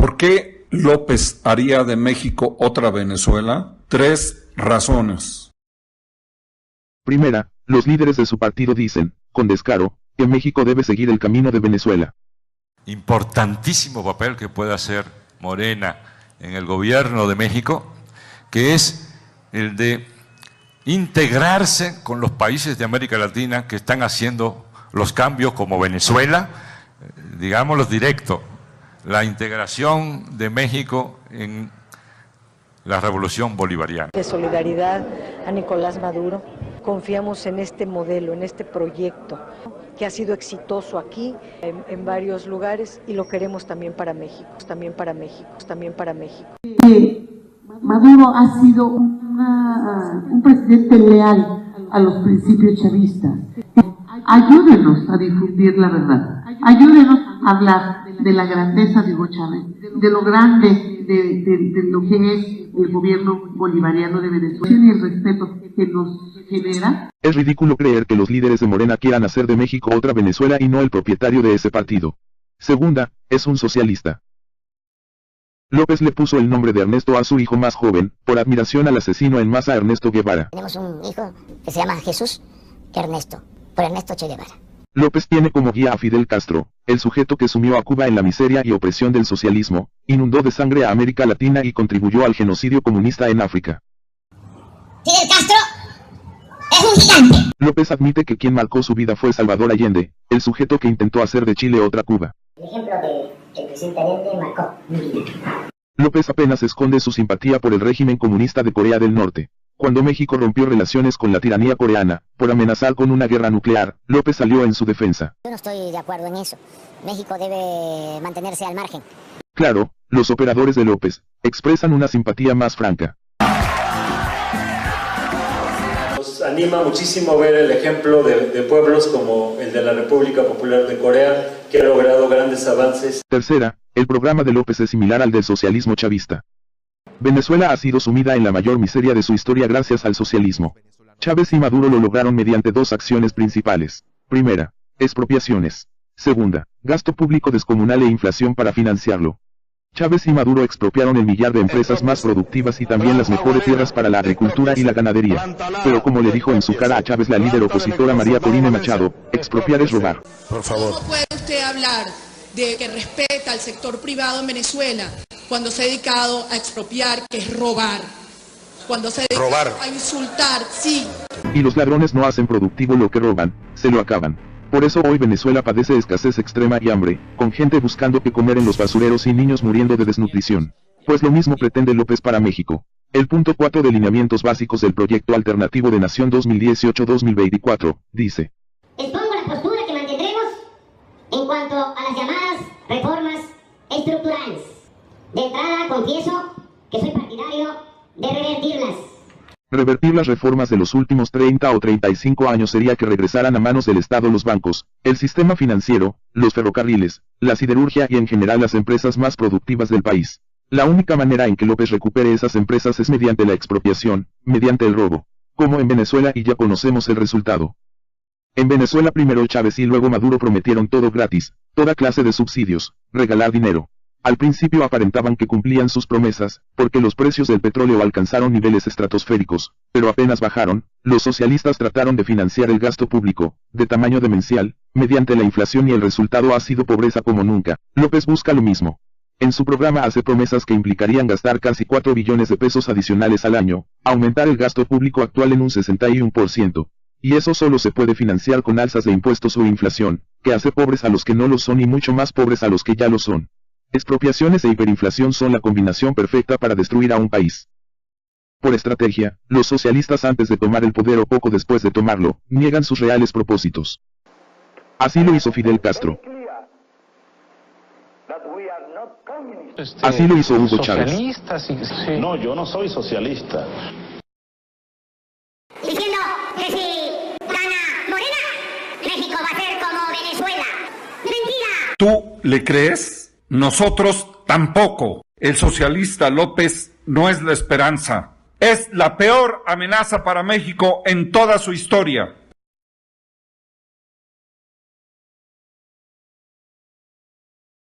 ¿Por qué López haría de México otra Venezuela? 3 razones. Primera, los líderes de su partido dicen, con descaro, que México debe seguir el camino de Venezuela. Importantísimo papel que puede hacer Morena en el gobierno de México, que es el de integrarse con los países de América Latina que están haciendo los cambios, como Venezuela, digámoslo directo, la integración de México en la revolución bolivariana. De solidaridad a Nicolás Maduro, confiamos en este modelo, en este proyecto que ha sido exitoso aquí en varios lugares y lo queremos también para México, también para México, también para México. Maduro ha sido un presidente leal a los principios chavistas. Ayúdenos a difundir la verdad, ayúdenos a hablar de la grandeza de Hugo Chávez, de lo grande de lo que es el gobierno bolivariano de Venezuela y el respeto que nos genera. Es ridículo creer que los líderes de Morena quieran hacer de México otra Venezuela y no el propietario de ese partido. Segunda, es un socialista. López le puso el nombre de Ernesto a su hijo más joven, por admiración al asesino en masa Ernesto Guevara. Tenemos un hijo que se llama Jesús Ernesto, por Ernesto Che Guevara. López tiene como guía a Fidel Castro, el sujeto que sumió a Cuba en la miseria y opresión del socialismo, inundó de sangre a América Latina y contribuyó al genocidio comunista en África. Fidel Castro es un gigante. López admite que quien marcó su vida fue Salvador Allende, el sujeto que intentó hacer de Chile otra Cuba. El ejemplo del presidente Allende marcó mi vida. López apenas esconde su simpatía por el régimen comunista de Corea del Norte. Cuando México rompió relaciones con la tiranía coreana, por amenazar con una guerra nuclear, López salió en su defensa. Yo no estoy de acuerdo en eso. México debe mantenerse al margen. Claro, los operadores de López expresan una simpatía más franca. Nos anima muchísimo ver el ejemplo de pueblos como el de la República Popular de Corea, que ha logrado grandes avances. Tercera, el programa de López es similar al del socialismo chavista. Venezuela ha sido sumida en la mayor miseria de su historia gracias al socialismo. Chávez y Maduro lo lograron mediante 2 acciones principales. Primera, expropiaciones. Segunda, gasto público descomunal e inflación para financiarlo. Chávez y Maduro expropiaron el millar de empresas más productivas y también las mejores tierras para la agricultura y la ganadería. Pero como le dijo en su cara a Chávez la líder opositora María Corina Machado, expropiar es robar. Por favor. ¿Cómo puede usted hablar de que respeta al sector privado en Venezuela cuando se ha dedicado a expropiar, que es robar? Cuando se ha dedicado a insultar, sí. Y los ladrones no hacen productivo lo que roban, se lo acaban. Por eso hoy Venezuela padece escasez extrema y hambre, con gente buscando qué comer en los basureros y niños muriendo de desnutrición. Pues lo mismo pretende López para México. El punto 4 de lineamientos básicos del Proyecto Alternativo de Nación 2018-2024, dice: Expongo la postura que mantendremos en cuanto a las llamadas reformas estructurales. De entrada confieso que soy partidario de revertirlas. Revertir las reformas de los últimos 30 o 35 años sería que regresaran a manos del Estado los bancos, el sistema financiero, los ferrocarriles, la siderurgia y en general las empresas más productivas del país. La única manera en que López recupere esas empresas es mediante la expropiación, mediante el robo. Como en Venezuela, y ya conocemos el resultado. En Venezuela primero Chávez y luego Maduro prometieron todo gratis, toda clase de subsidios, regalar dinero. Al principio aparentaban que cumplían sus promesas, porque los precios del petróleo alcanzaron niveles estratosféricos, pero apenas bajaron, los socialistas trataron de financiar el gasto público, de tamaño demencial, mediante la inflación y el resultado ha sido pobreza como nunca. López busca lo mismo. En su programa hace promesas que implicarían gastar casi 4 billones de pesos adicionales al año, aumentar el gasto público actual en un 61%. Y eso solo se puede financiar con alzas de impuestos o inflación, que hace pobres a los que no lo son y mucho más pobres a los que ya lo son. Expropiaciones e hiperinflación son la combinación perfecta para destruir a un país. Por estrategia, los socialistas antes de tomar el poder o poco después de tomarlo, niegan sus reales propósitos. Así lo hizo Fidel Castro. Así lo hizo Hugo Chávez. No, yo no soy socialista. Diciendo que si gana Morena, México va a ser como Venezuela. ¡Mentira! ¿Tú le crees? Nosotros tampoco. El socialista López no es la esperanza. Es la peor amenaza para México en toda su historia.